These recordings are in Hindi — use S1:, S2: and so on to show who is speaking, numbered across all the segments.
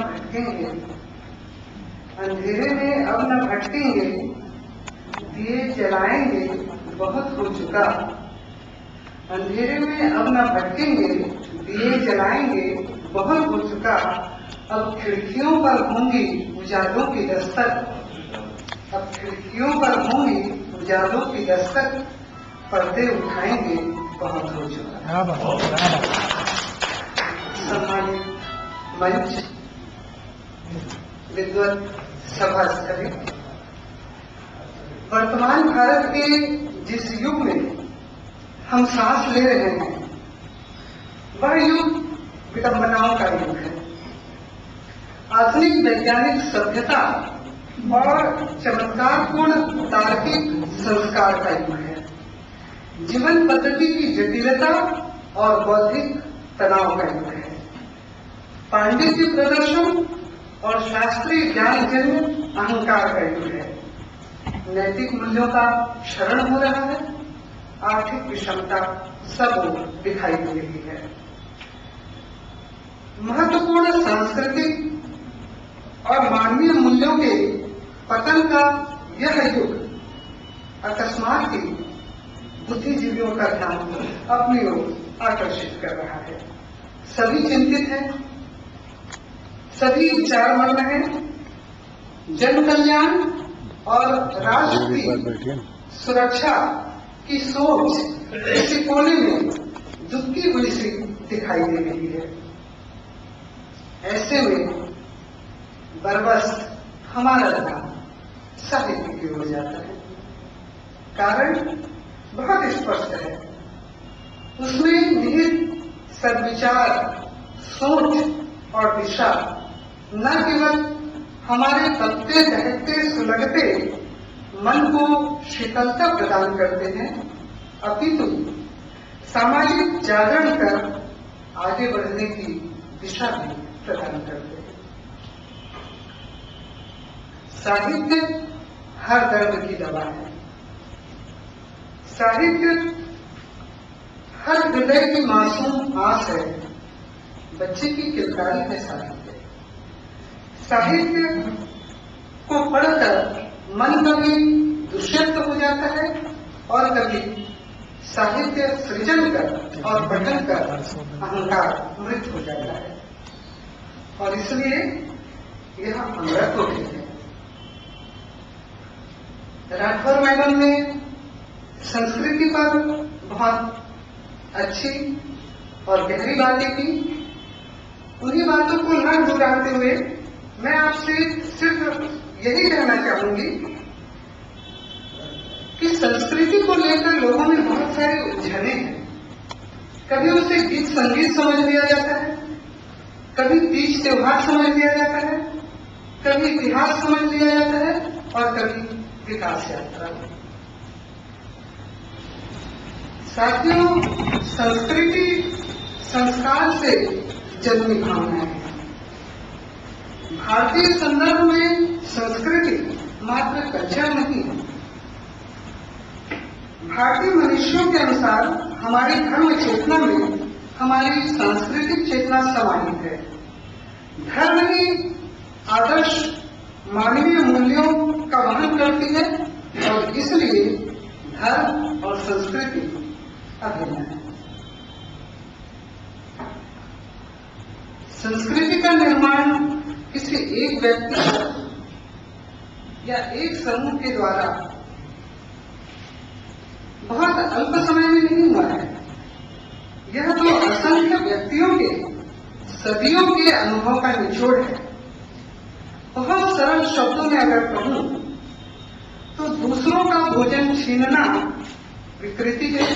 S1: भटकेंगे, अंधेरे में अब न भटकेंगे, दिए जलाएंगे बहुत हो चुका। अंधेरे में अब न भटकेंगे, दिए जलाएंगे बहुत हो चुका। अब खिड़कियों पर होंगी उजालों की दस्तक, अब खिड़कियों पर होंगी उजालों की दस्तक, पर्दे उठाएंगे बहुत हो चुका। सम्मानित मंच, विद्वत सभा स्थली, वर्तमान भारत के जिस युग में हम सांस ले रहे हैं, वह युग विडंबनाओं का युग है। आधुनिक वैज्ञानिक सभ्यता और चमत्कारपूर्ण तार्किक संस्कार का युग है। जीवन पद्धति की जटिलता और बौद्धिक तनाव का युग है। पांडित्य प्रदर्शन और शास्त्रीय ज्ञान जन्य अहंकार का युग है। नैतिक मूल्यों का क्षरण हो रहा है। आर्थिक विषमता सब दिखाई दे रही है। महत्वपूर्ण सांस्कृतिक और मानवीय मूल्यों के पतन का यह युग अकस्मात ही बुद्धिजीवियों का ध्यान अपनी ओर आकर्षित कर रहा है। सभी चिंतित हैं, सभी विचारमग्न हैं। जन कल्याण और राष्ट्र की सुरक्षा की सोच किसी कोने में दुबकी हुई सी दिखाई दे रही है। ऐसे में बरबस हमारा ध्यान साहित्य की ओर जाता है। कारण बहुत स्पष्ट है। उसमें निहित सद्विचार, सोच और दिशा न केवल हमारे तपते दहकते सुलगते मन को शीतलता प्रदान करते हैं, अपितु सामाजिक जागरण कर आगे बढ़ने की दिशा भी प्रदान करते हैं। साहित्य हर दर्द की दवा है। साहित्य हर हृदय की मासूम आस है। बच्चे की किरदारी है साहित्य। साहित्य को पढ़कर मन कभी दुष्यंत हो जाता है और कभी साहित्य सृजन कर और पठन कर अहंकार मृत हो जाता है। और इसलिए यह अमृत हो गई है। राठौर मैडम ने संस्कृति पर बहुत अच्छी और गहरी बातें की। उन्हीं बातों को न दोहराते हुए मैं आपसे सिर्फ यही कहना चाहूंगी कि संस्कृति को लेकर लोगों में बहुत सारे उलझने हैं। कभी उसे गीत संगीत समझ लिया जाता है, कभी तीज त्योहार समझ लिया जाता है, कभी इतिहास समझ लिया जाता है और कभी विकास यात्रा। साथियों, संस्कृति संस्कार से जन्मी भावना है। भारतीय संदर्भ में संस्कृति मात्र कल्चर नहीं है। भारतीय मनुष्यों के अनुसार हमारी धर्म चेतना में हमारी सांस्कृतिक चेतना समाहित है। धर्म ही आदर्श मानवीय मूल्यों का वहन करती है और इसलिए धर्म और संस्कृति अभिन्न है। संस्कृति का निर्माण किसी एक व्यक्ति या एक समूह के द्वारा बहुत अल्प समय में नहीं हुआ है। यह तो असंख्य व्यक्तियों के सदियों के अनुभव का निचोड़ है। बहुत सरल शब्दों में अगर कहूं तो दूसरों का भोजन छीनना विकृति है।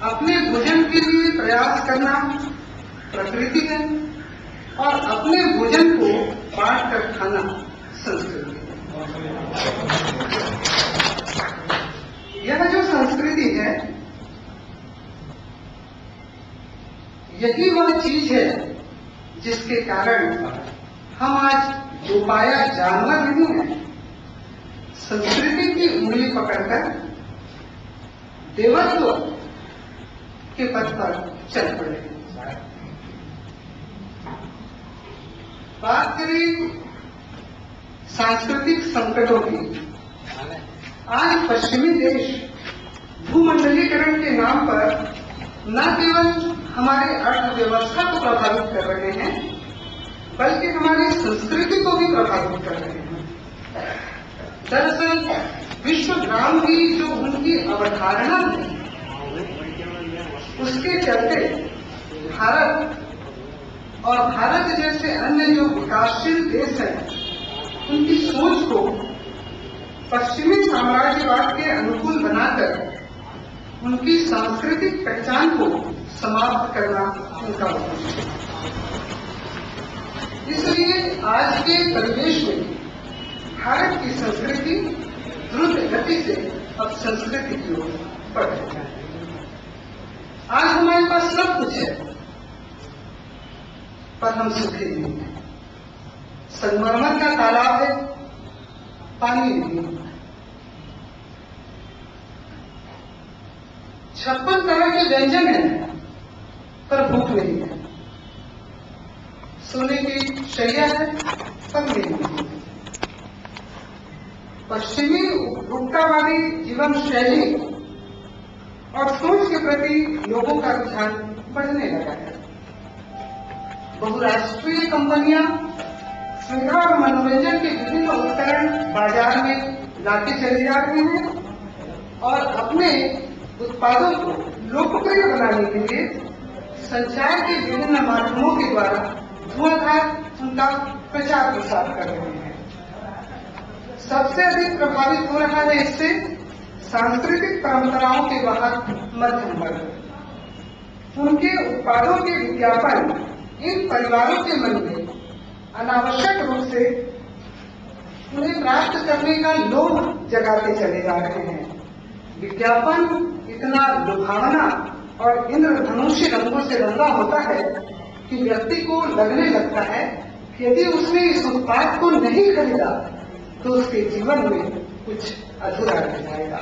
S1: अपने भोजन के लिए प्रयास करना प्रकृति है और अपने भोजन को बांट कर खाना संस्कृति है। यह जो संस्कृति है, यही वह चीज है जिसके कारण हम आज दोपाया जानवर नहीं हैं। संस्कृति की उंगली पकड़कर देवत्व के पथ पर चल पड़े। बात करें सांस्कृतिक संकटों की, आज पश्चिमी देश भूमंडलीकरण के नाम पर न केवल हमारे अर्थव्यवस्था को प्रभावित कर रहे हैं, बल्कि हमारी संस्कृति को भी प्रभावित कर रहे हैं। दरअसल विश्व ग्राम की जो उनकी अवधारणा है, उसके चलते भारत और भारत जैसे अन्य जो विकासशील देश हैं, उनकी सोच को पश्चिमी साम्राज्यवाद के अनुकूल बनाकर उनकी सांस्कृतिक पहचान को समाप्त करना उनका उद्देश्य है। इसलिए आज के परिवेश में भारत की संस्कृति द्रुत गति से अब संस्कृति की ओर बढ़ रही है। आज हमारे पास सब कुछ है, पर हम सुखी नहीं हैं। संगमरमर का तालाब है, पानी नहीं है। 56 तरह के व्यंजन हैं, पर भूख नहीं है। सोने की शैया है, पर नहीं है। पश्चिमी उपभोक्तावादी जीवन शैली और सोच के प्रति लोगों का रुझान बढ़ने लगा है। बहुराष्ट्रीय कंपनियां सुविधा और मनोरंजन के विभिन्न उपकरण बाजार में लाते चले जा रहे हैं और अपने उत्पादों को लोकप्रिय बनाने के लिए संचार के विभिन्न माध्यमों के द्वारा धुआंधार उनका प्रचार प्रसार कर रहे हैं। सबसे अधिक प्रभावित हो रहा है इससे सांस्कृतिक परंपराओं के वाहक मध्यम वर्ग। उनके उत्पादों के विज्ञापन इन परिवारों के मन में अनावश्यक रूप से उन्हें प्राप्त करने का लोभ जगाते चले जा रहे हैं। विज्ञापन इतना लुभावना और इंद्रधनुषी रंगों से रंगा होता है कि व्यक्ति को लगने लगता है कि यदि उसने इस उत्पाद को नहीं खरीदा तो उसके जीवन में कुछ अधूरा रह जाएगा।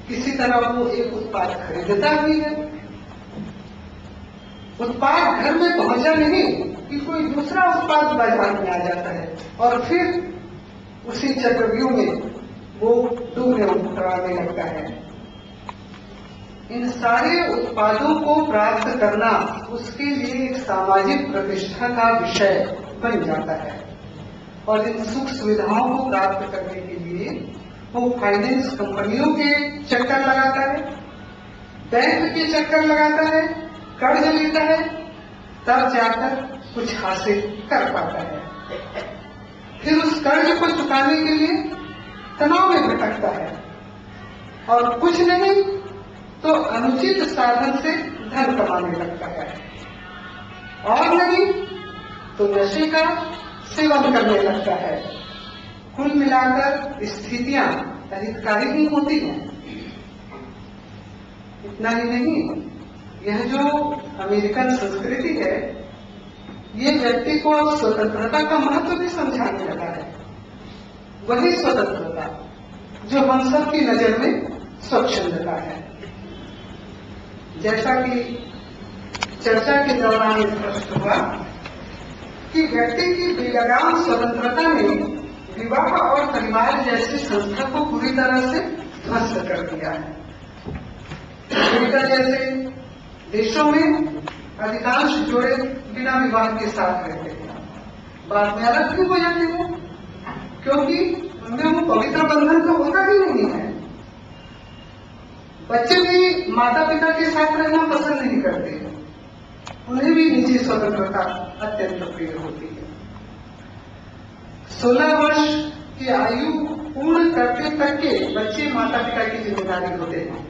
S1: किसी तरह वो एक उत्पाद खरीदता भी है। उत्पाद घर में पहुंचा नहीं कि कोई दूसरा उत्पाद बाजार में आ जाता है और फिर उसी चक्रव्यूह में वो डूबने उतरने लगता है। इन सारे उत्पादों को प्राप्त करना उसके लिए एक सामाजिक प्रतिष्ठा का विषय बन जाता है और इन सुख सुविधाओं को प्राप्त करने के लिए वो फाइनेंस कंपनियों के चक्कर लगाता है, बैंक के चक्कर लगाता है, कर्ज लेता है, तब जाकर कुछ हासिल कर पाता है। फिर उस कर्ज को चुकाने के लिए तनाव में भटकता है और कुछ नहीं तो अनुचित साधन से धन कमाने लगता है और नहीं तो नशे का सेवन करने लगता है। कुल मिलाकर स्थितियां अहितकारी ही होती हैं। इतना ही नहीं, यह जो अमेरिकन संस्कृति है, ये व्यक्ति को स्वतंत्रता का महत्व भी समझाने लगा है। वही स्वतंत्रता जो हम सब की नजर में स्वच्छंदता है। जैसा कि चर्चा के दौरान स्पष्ट हुआ कि व्यक्ति की बेलगाम स्वतंत्रता ने विवाह और परिवार जैसी संस्था को पूरी तरह से ध्वस्त कर दिया है। अमेरिका जैसे देशों में अधिकांश जोड़े बिना विवाह के साथ रहते हैं, बाद में अलग क्यों हो जाते हैं? क्योंकि उनमें वो पवित्र बंधन तो होता ही नहीं है। बच्चे भी माता पिता के साथ रहना पसंद नहीं करते, उन्हें भी निजी स्वतंत्रता अत्यंत प्रिय होती है। 16 वर्ष की आयु पूर्ण करते तक के बच्चे माता पिता की जिम्मेदारी होते हैं,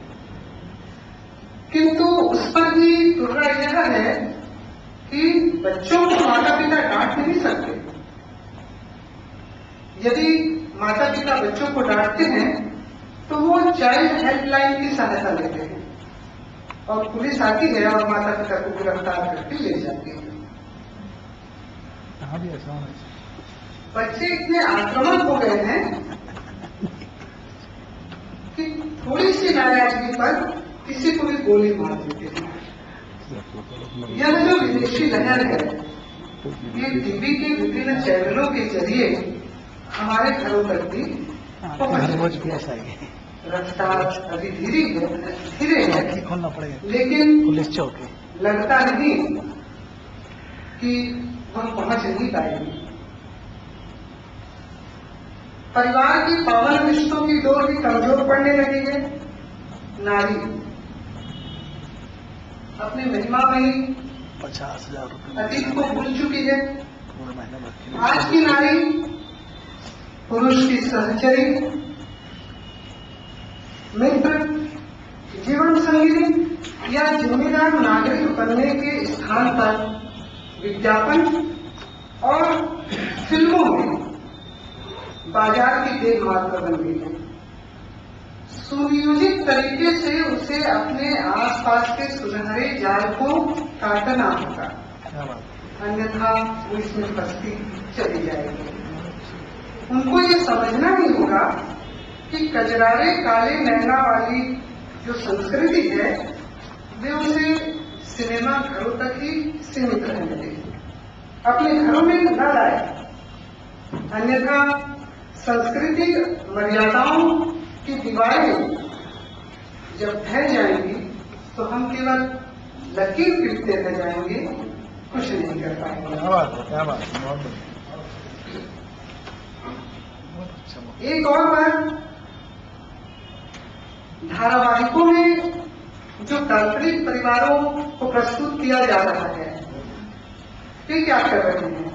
S1: किंतु उस पर भी तुलना यह है कि बच्चों को माता पिता डांट नहीं सकते। यदि माता पिता बच्चों को डांटते हैं तो वो चाइल्ड हेल्पलाइन की सहायता लेते हैं और पुलिस आती है और माता पिता को गिरफ्तार करके ले जाती है। बच्चे इतने आक्रामक हो गए हैं कि थोड़ी सी नाराजगी पर किसी को भी गोली मार देते हैं। यह जो विदेशी लहर है, ये टीवी के विभिन्न चैनलों के जरिए हमारे घरों तक भी पहुंच है। रफ्तार अभी धीरे है,
S2: खोलना पड़ेगा,
S1: लेकिन
S2: पुलिस चौकी
S1: लगता नहीं कि हम पहुंच नहीं पाएंगे। परिवार की पावन रिश्तों की डोर भी कमजोर पड़ने लगी है। नारी अपनी महिमा में ही
S2: 50,000 रुपये
S1: अतीत को भूल चुकी है।
S2: पूरे महीने भर
S1: आज की नारी पुरुष की सहचरी, मित्र, जीवन संगिनी या जिम्मेदार नागरिक बनने के स्थान पर विज्ञापन और फिल्मों में बाजार की देख मात्र बन गई है। सुनियोजित तरीके से उसे अपने आसपास के सुनहरे जाल को काटना होगा, अन्यथा वो इसमें फंसती चली जाएगी। उनको ये समझना ही होगा कि कजरारे काले नैना वाली जो संस्कृति है वे उसे सिनेमा घरों तक ही सीमित रहने देगी, अपने घरों में न लाए, अन्यथा सांस्कृतिक मर्यादाओं की दीवारें जब ढह जाएंगी तो हम केवल लकीर पीटते रह जाएंगे, कुछ नहीं कर पाएंगे।
S2: क्या बात
S1: एक और बात, धारावाहिकों में जो काल्पनिक परिवारों को प्रस्तुत किया जा रहा है, वे क्या कर रहे हैं?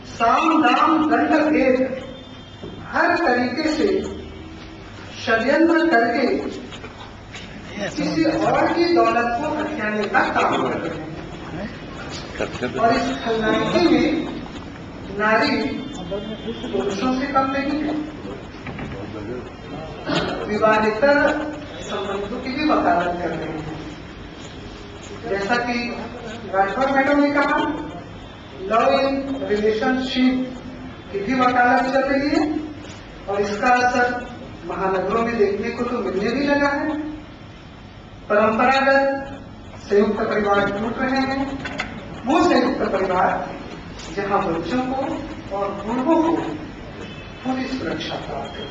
S1: साम दाम दंड भेद हर तरीके से षड्यंत्र करके किसी और की दौलत को हथियाने का काम कर रहे हैं। और इस खलनायकी में नारी पुरुषों से कम नहीं है। विवाहेतर संबंधों की भी वकालत कर रहे हैं। जैसा कि राठौर मैडम ने कहा, लव इन रिलेशनशिप की भी वकालत चल रही है और इसका असर महानगरों में देखने को तो मिलने भी लगा है। परंपरागत संयुक्त परिवार टूट रहे हैं, वो संयुक्त परिवार जहां बच्चों को और बूढ़ों को पूरी सुरक्षा प्राप्त है।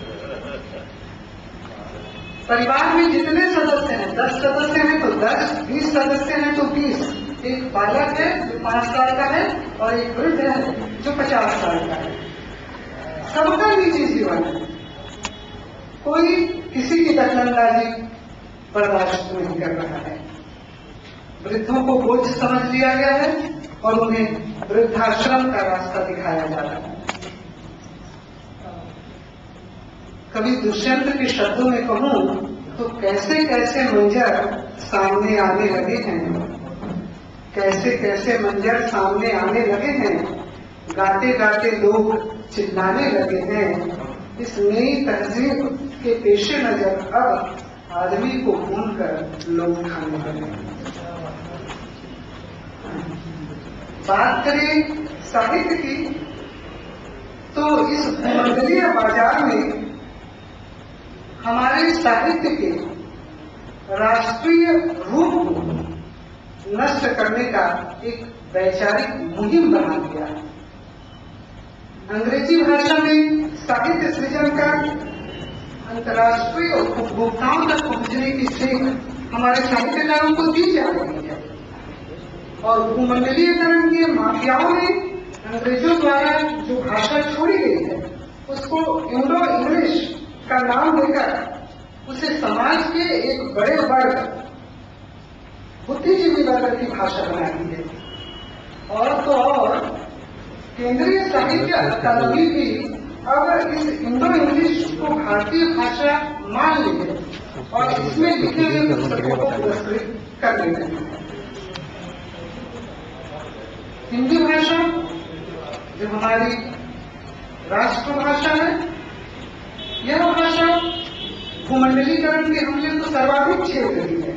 S1: परिवार में जितने सदस्य हैं, 10 सदस्य हैं तो 10, 20 सदस्य हैं तो 20। एक बालक है जो 5 साल का है और एक वृद्ध है जो 50 साल का है। सबका निजी जीवन है, कोई किसी की दखलंदाजी बर्दाश्त नहीं कर रहा है। वृद्धों को बोझ समझ लिया गया है और उन्हें वृद्धाश्रम का रास्ता दिखाया जा रहा है। कभी दुष्यंत के शब्दों में कहूं तो कैसे कैसे मंजर सामने आने लगे हैं, कैसे कैसे मंजर सामने आने लगे हैं। गाते गाते लोग चिल्लाने लगे हैं। इस नई तहजीब के पेशे नजर अब आदमी को भून कर लोग खाने लगे। बात करें साहित्य की तो इस भूमंडलीय बाजार में हमारे साहित्य के राष्ट्रीय रूप को नष्ट करने का एक वैचारिक मुहिम बना दिया है। अंग्रेजी भाषा में साहित्य सृजन का अंतर्राष्ट्रीय उपभोक्ताओं तक पहुंचने की सीख हमारे साहित्यकारों को दी जा रही है और भूमंडलीयकरण के माफियाओं ने अंग्रेजों द्वारा जो भाषा छोड़ी गई है उसको इंडो इंग्लिश का नाम देकर उसे समाज के एक बड़े वर्ग, बुद्धिजीवी वर्ग की भाषा बना दी है। और तो और केंद्रीय साहित्य अकादमी भी अब इस इंडो इंग्लिश को भारतीय भाषा मान ली है और इसमें लिखे हुए पुस्तकों को पुरस्कृत कर रही है। हिंदी भाषा जो हमारी राष्ट्रभाषा है, यह भाषा भूमंडलीकरण के हमले को सर्वाधिक छेड़ रही है।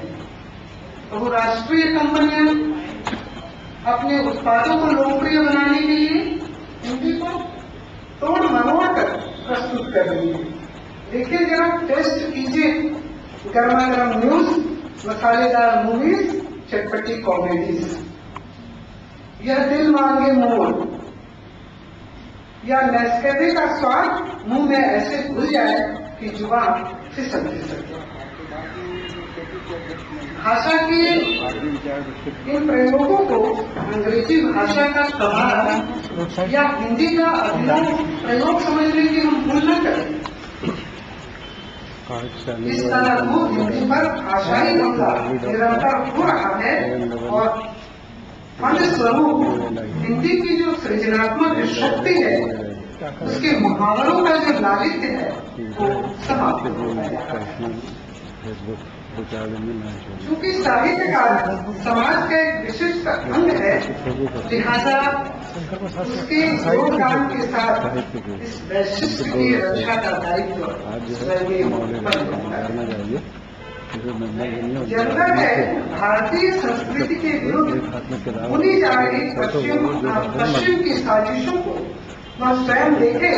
S1: बहुराष्ट्रीय कंपनियां अपने उत्पादों को लोकप्रिय बनाने के लिए हिंदी को तोड़ मरोड़ कर प्रस्तुत कर रही है। देखिए जरा, टेस्ट कीजिए गर्मा गर्म न्यूज, मसालेदार मूवीज, चटपटी कॉमेडीज। यह दिल मांगे मोर, या नेस्कैफे का स्वाद मुंह में ऐसे घुल जाए कि जुबान फिसल सके। भाषा के इन प्रयोगों को अंग्रेजी भाषा का कमाल या हिंदी का अभिनव प्रयोग समझने की हम भूल न करें। इस तरह को हिंदी पर भाषाई हमला निरंतर हो रहा है और फलस्वरूप हिंदी की जो सृजनात्मक शक्ति है, उसके मुहावरों का जो लालित्य है वो समाप्त हो गया है। चूंकि साहित्यकार समाज का एक विशिष्ट अंग है, लिहाजा उसके योगदान के साथ इस वैशिष्ट की रक्षा का दायित्व जरूरत है भारतीय संस्कृति के विरुद्ध बुनी जा रही पश्चिम की साजिशों को वह स्वयं देखे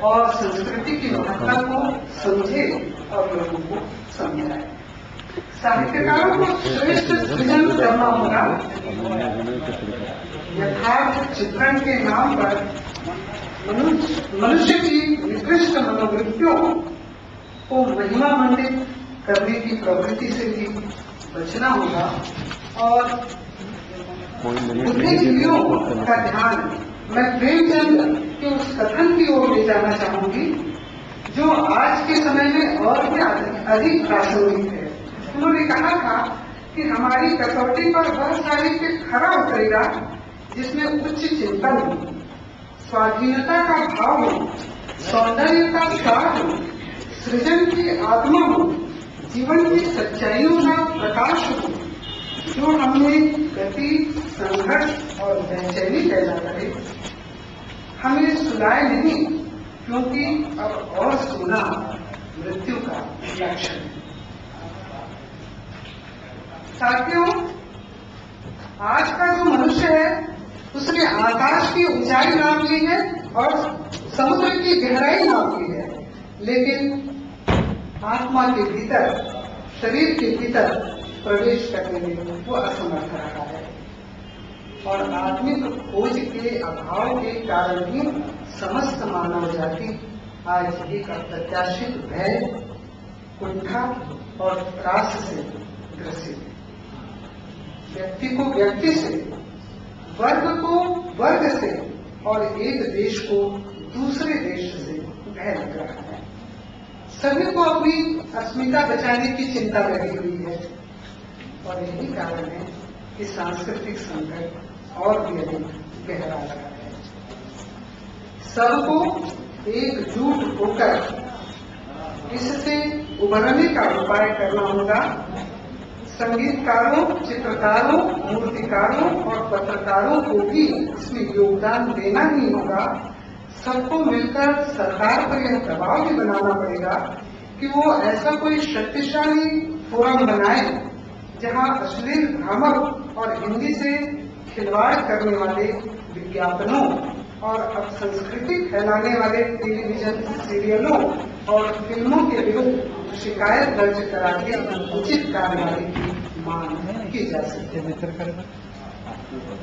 S1: और संस्कृति की महत्ता को समझे और लोगों को समझाए। साहित्यकारों को श्रेष्ठ सृजन करना होगा। यथार्थ चित्रण के नाम पर मनुष्य की निकृष्ट मनोवृत्तियों को महिमा मंडित करने की प्रवृत्ति से भी बचना होगा और बुद्धिजीवियों का ध्यान मैं प्रेमचंद के उस कथन की ओर ले जाना चाहूंगी जो आज के समय में और भी अधिक प्रासंगिक है। उन्होंने कहा था कि हमारी कसौटी पर वह साहित्य खरा उतरेगा जिसमें उच्च चिंतन हो, स्वाधीनता का भाव हो, सौंदर्य का स्वाद हो, सृजन की आत्मा हो, जीवन की सच्चाइयों का प्रकाश हो, जो हमें गति, संघर्ष और बेचैनी पैदा करे। हमें सुलाए नहीं, क्योंकि अब और सुना मृत्यु का लक्षण है। साथियों, आज का जो मनुष्य है उसने आकाश की ऊंचाई नाप ली है और समुद्र की गहराई नाप ली है, लेकिन आत्मा के भीतर, शरीर के भीतर प्रवेश करने में वो असमर्थ रहा है और आत्मिक खोज के अभाव के कारण ही समस्त मानव जाति आज एक अप्रत्याशित भय, कुंठा और त्रास से ग्रसित है। व्यक्ति को व्यक्ति से, वर्ग को वर्ग से और एक देश को दूसरे देश से भय लग रहा है। सभी को अपनी अस्मिता बचाने की चिंता लगी हुई है और यही कारण है कि सांस्कृतिक संकट और भी अधिक गहरा रहा है। सबको एकजुट होकर इससे उभरने का उपाय करना होगा। संगीतकारों, चित्रकारों, मूर्तिकारों और पत्रकारों को भी इसमें योगदान देना ही होगा। सबको मिलकर सरकार पर यह दबाव भी बनाना पड़ेगा कि वो ऐसा कोई शक्तिशाली फोरम बनाए जहां अश्लील भ्रामक और हिंदी से खिलवाड़ करने वाले विज्ञापनों और अपसंस्कृति फैलाने वाले टेलीविजन सीरियलों और फिल्मों के विरुद्ध शिकायत दर्ज करा के उचित कार्रवाई की मांग की जा सकती है।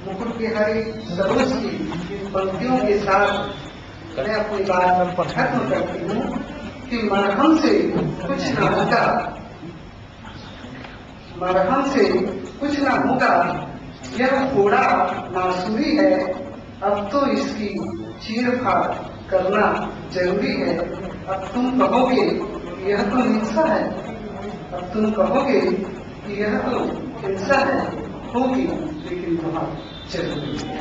S1: मुकुट बिहारी सरोज की पंक्तियों के साथ मैं अपनी बात खत्म करती हूँ कि मरहम से कुछ न होगा, मरहम से कुछ न होगा, यह फोड़ा नासूरी है, अब तो इसकी चीरफाड़ करना जरूरी है। अब तुम कहोगे यह तो हिंसा है, अब तुम कहोगे कि यह तो हिंसा है, होगी लेकिन बहुत जरूरी है।